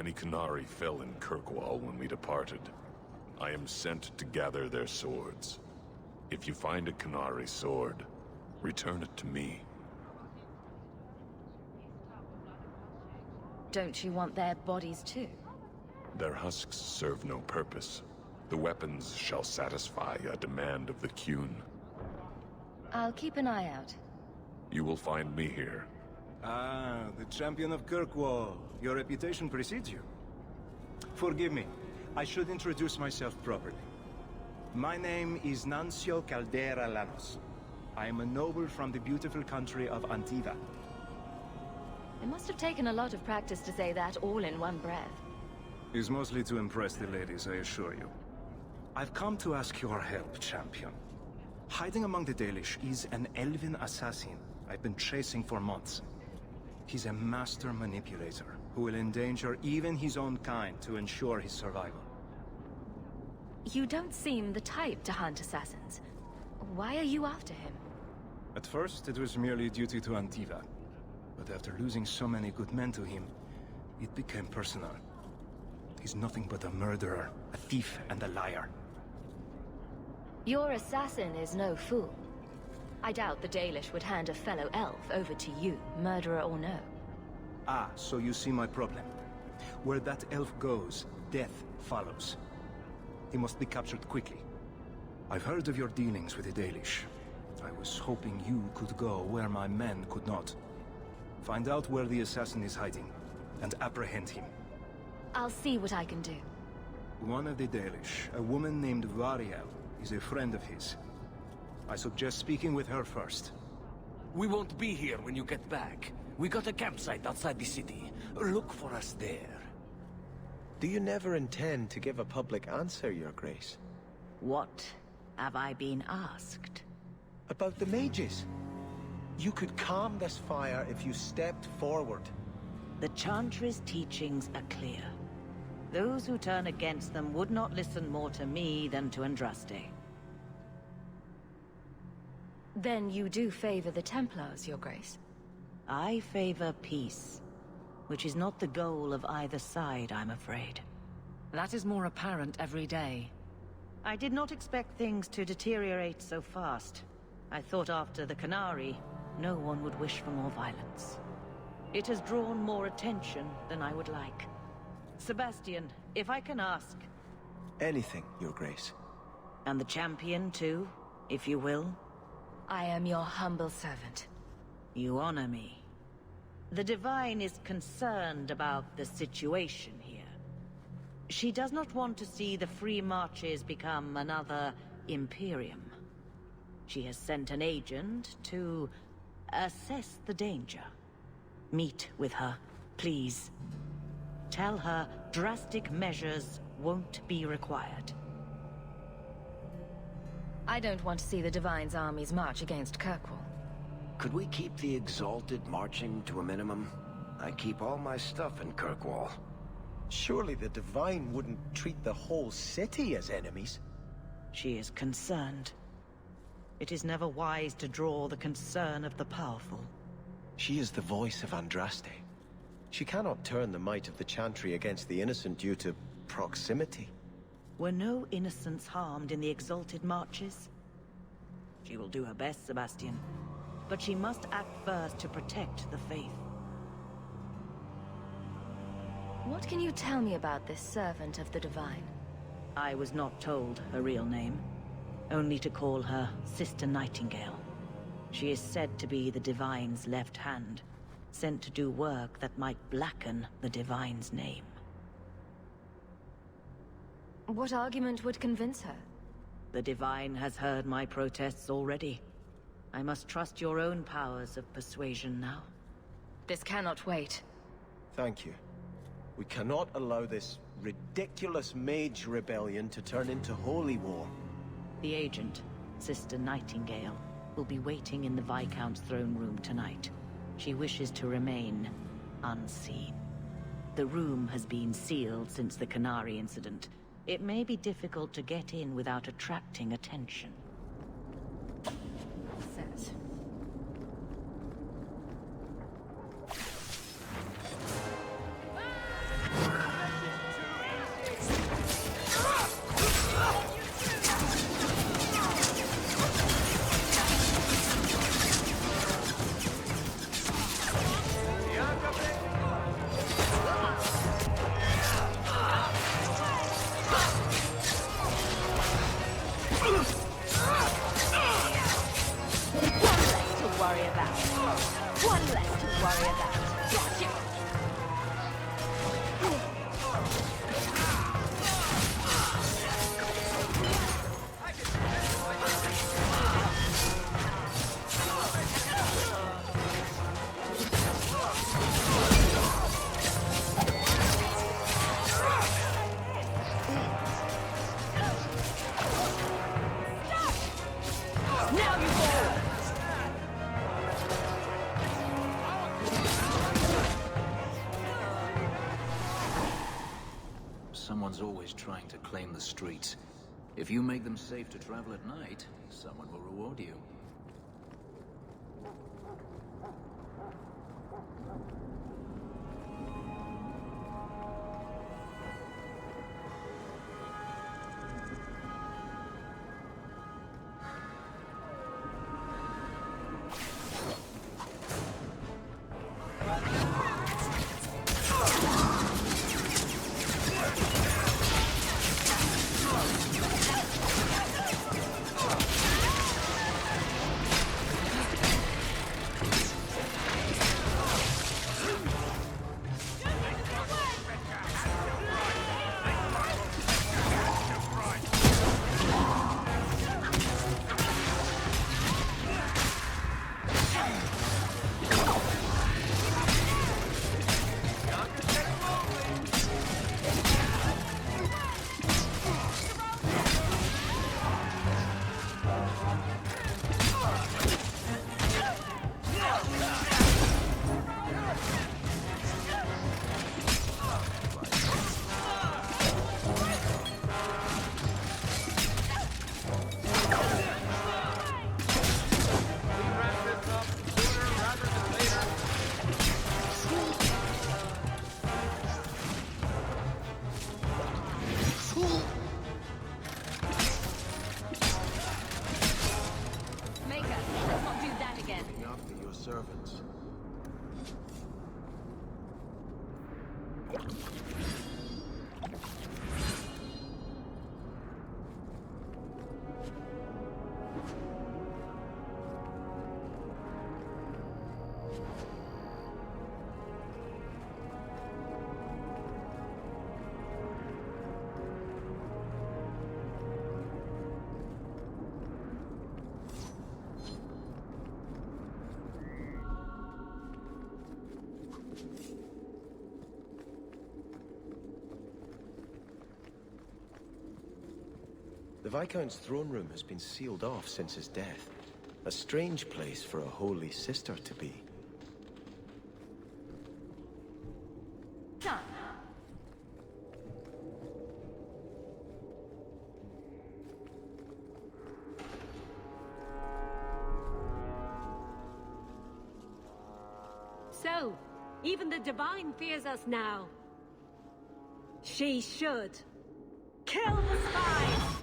Many Qunari fell in Kirkwall when we departed. I am sent to gather their swords. If you find a Qunari sword, return it to me. Don't you want their bodies too? Their husks serve no purpose. The weapons shall satisfy a demand of the Qun. I'll keep an eye out. You will find me here. Ah, the champion of Kirkwall. Your reputation precedes you. Forgive me. I should introduce myself properly. My name is Nuncio Caldera Lanos. I am a noble from the beautiful country of Antiva. It must have taken a lot of practice to say that all in one breath. It's mostly to impress the ladies, I assure you. I've come to ask your help, champion. Hiding among the Dalish is an elven assassin I've been chasing for months. He's a master manipulator who will endanger even his own kind to ensure his survival. You don't seem the type to hunt assassins. Why are you after him? At first, it was merely duty to Antiva. But after losing so many good men to him, it became personal. He's nothing but a murderer, a thief, and a liar. Your assassin is no fool. I doubt the Dalish would hand a fellow elf over to you, murderer or no. Ah, so you see my problem. Where that elf goes, death follows. He must be captured quickly. I've heard of your dealings with the Dalish. I was hoping you could go where my men could not. Find out where the assassin is hiding, and apprehend him. I'll see what I can do. One of the Dalish, a woman named Variel, is a friend of his. I suggest speaking with her first. We won't be here when you get back. We got a campsite outside the city. Look for us there. Do you never intend to give a public answer, Your Grace? What have I been asked? About the mages. You could calm this fire if you stepped forward. The Chantry's teachings are clear. Those who turn against them would not listen more to me than to Andraste. Then you do favor the Templars, Your Grace? I favor peace, which is not the goal of either side, I'm afraid. That is more apparent every day. I did not expect things to deteriorate so fast. I thought after the Qunari, no one would wish for more violence. It has drawn more attention than I would like. Sebastian, if I can ask... Anything, Your Grace. And the champion too, if you will? I am your humble servant. You honor me. The Divine is concerned about the situation here. She does not want to see the Free Marches become another Imperium. She has sent an agent to assess the danger. Meet with her, please. Tell her drastic measures won't be required. I don't want to see the Divine's armies march against Kirkwall. Could we keep the Exalted marching to a minimum? I keep all my stuff in Kirkwall. Surely the Divine wouldn't treat the whole city as enemies. She is concerned. It is never wise to draw the concern of the powerful. She is the voice of Andraste. She cannot turn the might of the Chantry against the innocent due to proximity. Were no innocents harmed in the Exalted marches? She will do her best, Sebastian. But she must act first to protect the faith. What can you tell me about this servant of the Divine? I was not told her real name. Only to call her Sister Nightingale. She is said to be the Divine's left hand, sent to do work that might blacken the Divine's name. What argument would convince her? The Divine has heard my protests already. I must trust your own powers of persuasion now. This cannot wait. Thank you. We cannot allow this ridiculous mage rebellion to turn into holy war. The agent, Sister Nightingale, will be waiting in the Viscount's throne room tonight. She wishes to remain unseen. The room has been sealed since the Qunari incident. It may be difficult to get in without attracting attention. Says. someone's always trying to claim the streets. If you make them safe to travel at night, someone will reward you. Servants. The Viscount's throne room has been sealed off since his death. A strange place for a holy sister to be. Done. So, even the Divine fears us now. She should. Kill the spies!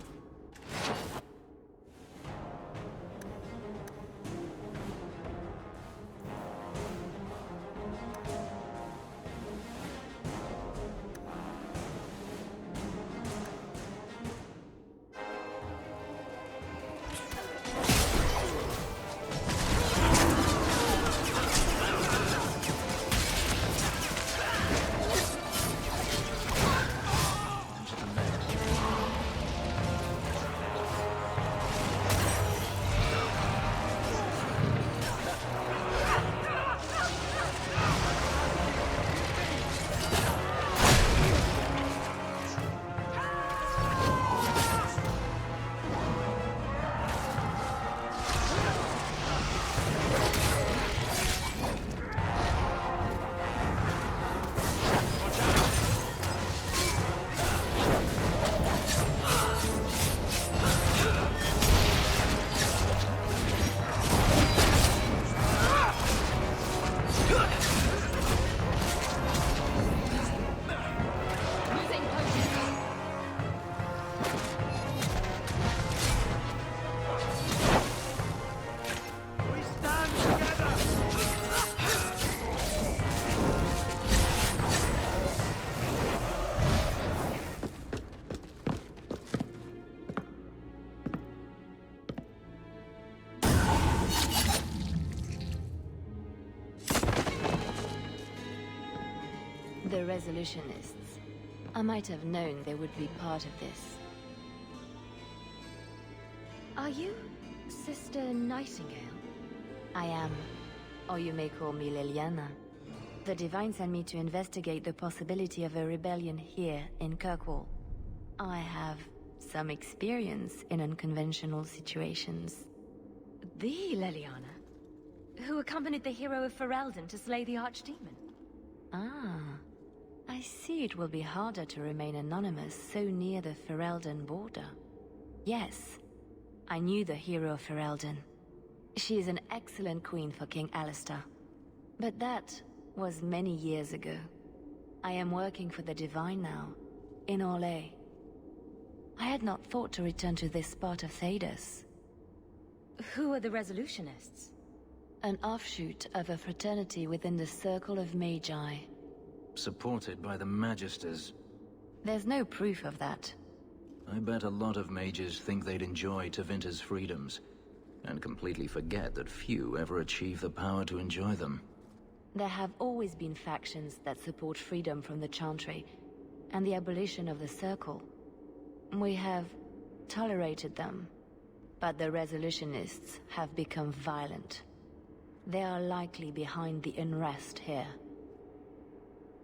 The Resolutionists. I might have known they would be part of this. Are you Sister Nightingale? I am. Or you may call me Liliana. The Divine sent me to investigate the possibility of a rebellion here in Kirkwall. I have some experience in unconventional situations. The Liliana, who accompanied the hero of Ferelden to slay the Archdemon. Ah, I I see it will be harder to remain anonymous so near the Ferelden border. Yes, I knew the hero of Ferelden. She is an excellent queen for King Alistair. But that was many years ago. I am working for the Divine now, in Orlais. I had not thought to return to this part of Thedas. Who are the Resolutionists? An offshoot of a fraternity within the Circle of Magi. Supported by the Magisters. There's no proof of that. I bet a lot of mages think they'd enjoy Tevinter's freedoms, and completely forget that few ever achieve the power to enjoy them. There have always been factions that support freedom from the Chantry, and the abolition of the Circle. We have tolerated them, but the Resolutionists have become violent. They are likely behind the unrest here.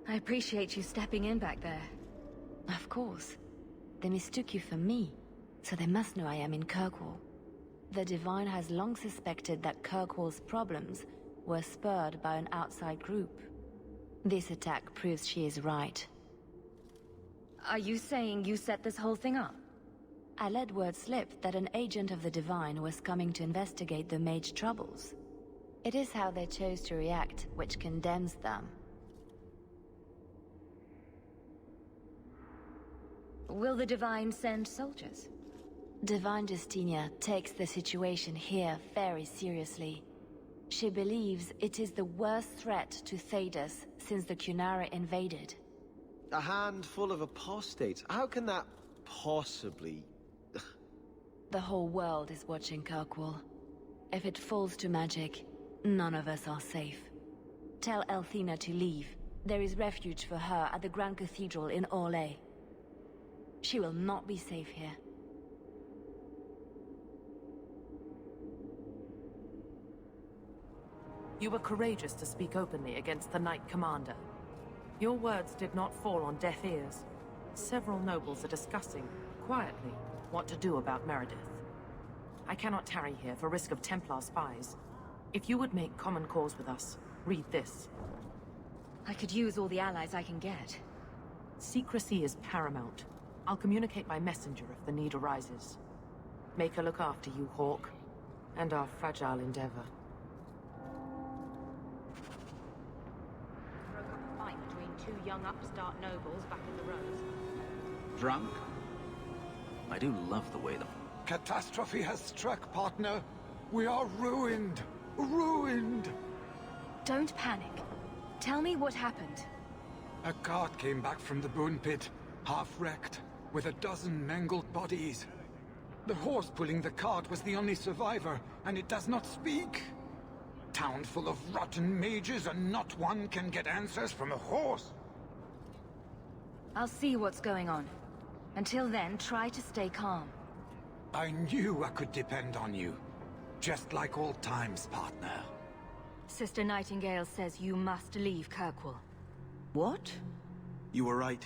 I appreciate you stepping in back there. Of course. They mistook you for me, so they must know I am in Kirkwall. The Divine has long suspected that Kirkwall's problems were spurred by an outside group. This attack proves she is right. Are you saying you set this whole thing up? I let word slip that an agent of the Divine was coming to investigate the mage troubles. It is how they chose to react which condemns them. Will the Divine send soldiers? Divine Justinia takes the situation here very seriously. She believes it is the worst threat to Thedas since the Cunara invaded. A handful of apostates? How can that possibly... The whole world is watching Kirkwall. If it falls to magic, none of us are safe. Tell Elthina to leave. There is refuge for her at the Grand Cathedral in Orlais. She will not be safe here. You were courageous to speak openly against the Knight Commander. Your words did not fall on deaf ears. Several nobles are discussing, quietly, what to do about Meredith. I cannot tarry here for risk of Templar spies. If you would make common cause with us, read this. I could use all the allies I can get. Secrecy is paramount. I'll communicate by messenger if the need arises. Make her look after you, Hawk, and our fragile endeavor. Broke up a fight between two young upstart nobles back in the Rose. Drunk? I do love the way the... Catastrophe has struck, partner. We are ruined. Ruined! Don't panic. Tell me what happened. A cart came back from the bone pit, half-wrecked, with a dozen mangled bodies. The horse pulling the cart was the only survivor, and it does not speak. Town full of rotten mages, and not one can get answers from a horse. I'll see what's going on. Until then, try to stay calm. I knew I could depend on you. Just like old times, partner. Sister Nightingale says you must leave Kirkwall. What? You were right.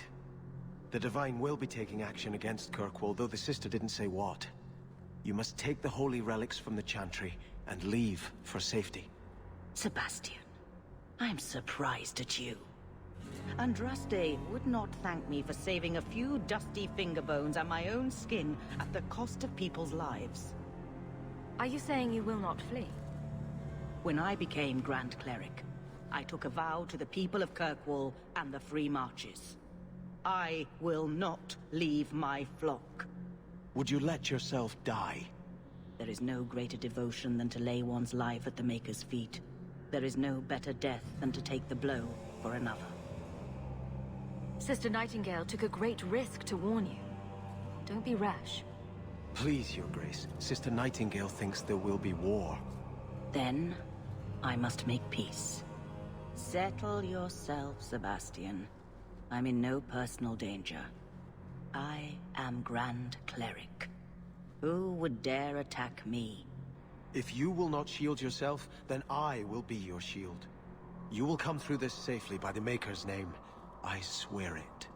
The Divine will be taking action against Kirkwall, though the sister didn't say what. You must take the holy relics from the Chantry and leave for safety. Sebastian, I'm surprised at you. Andraste would not thank me for saving a few dusty finger bones and my own skin at the cost of people's lives. Are you saying you will not flee? When I became Grand Cleric, I took a vow to the people of Kirkwall and the Free Marches. I will not leave my flock. Would you let yourself die? There is no greater devotion than to lay one's life at the Maker's feet. There is no better death than to take the blow for another. Sister Nightingale took a great risk to warn you. Don't be rash. Please, Your Grace. Sister Nightingale thinks there will be war. Then, I must make peace. Settle yourself, Sebastian. I'm in no personal danger. I am Grand Cleric. Who would dare attack me? If you will not shield yourself, then I will be your shield. You will come through this safely by the Maker's name. I swear it.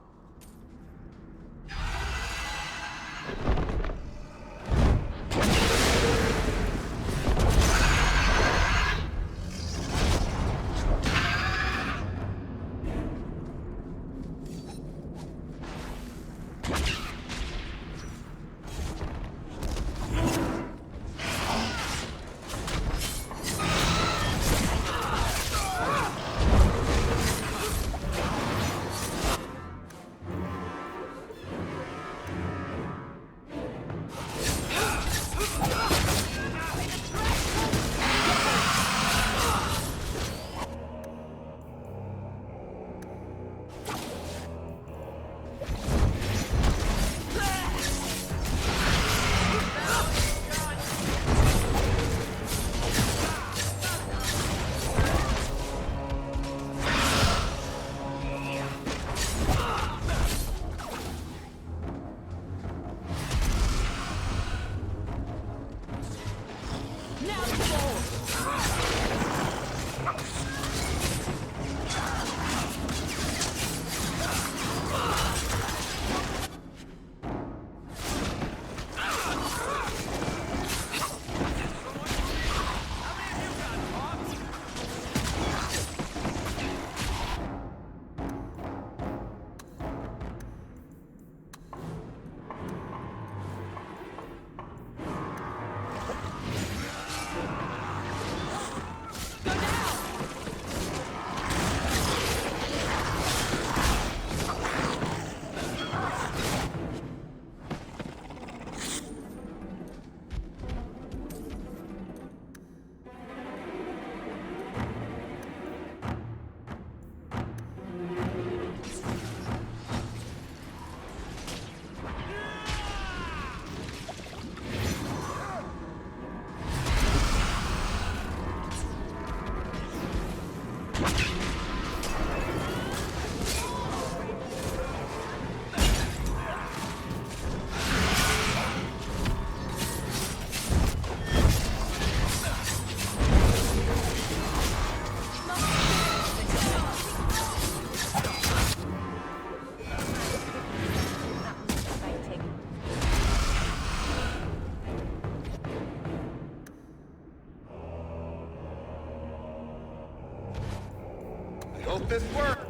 this work!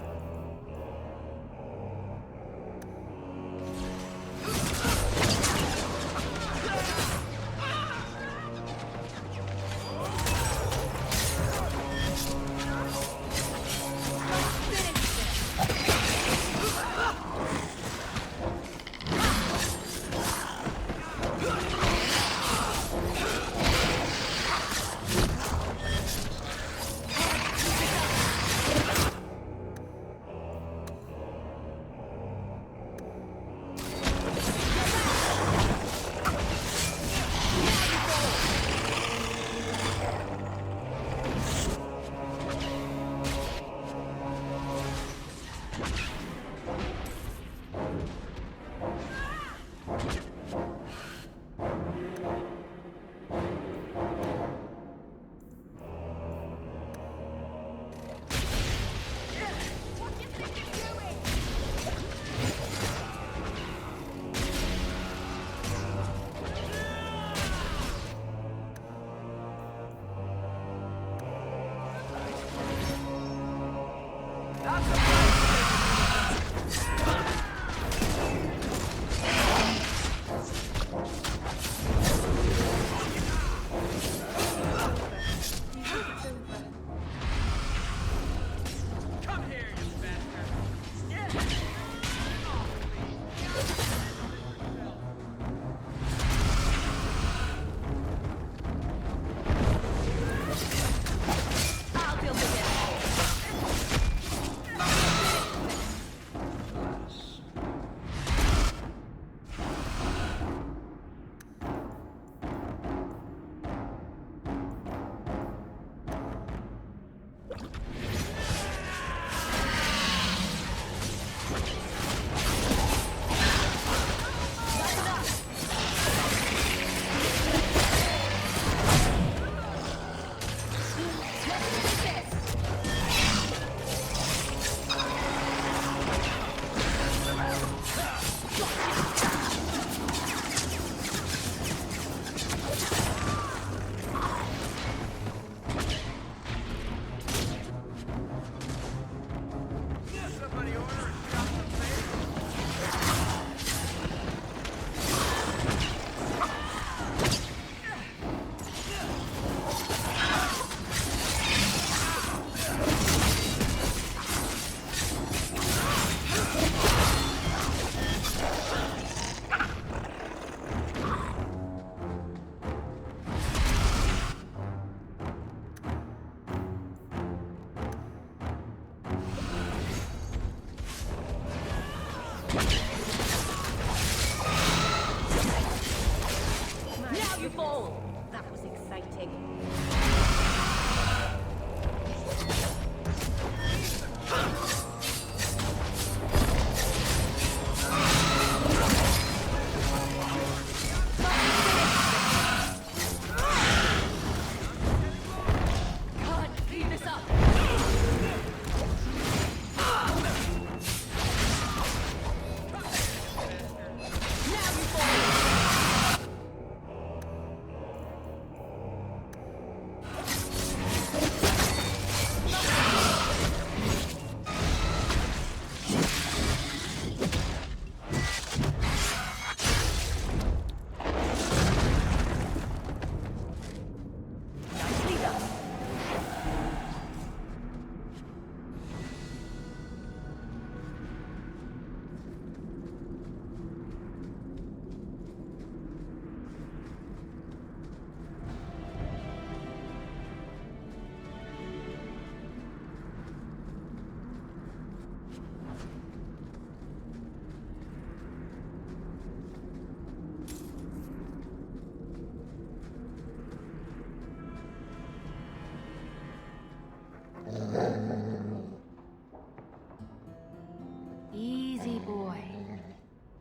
Easy, boy.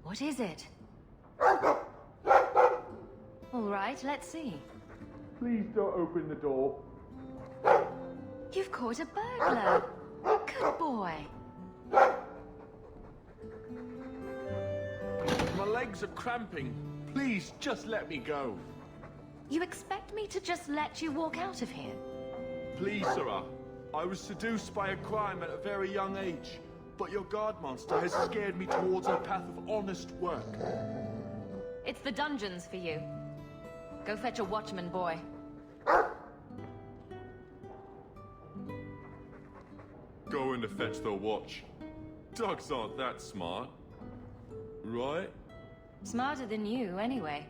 What is it? All right, let's see. Please don't open the door. You've caught a burglar. Good boy. My legs are cramping. Please, just let me go. You expect me to just let you walk out of here? Please, Sarah. I was seduced by a crime at a very young age, but your guard monster has scared me towards a path of honest work. It's the dungeons for you. Go fetch a watchman, boy. Going to fetch the watch. Dogs aren't that smart. Right? Smarter than you, anyway.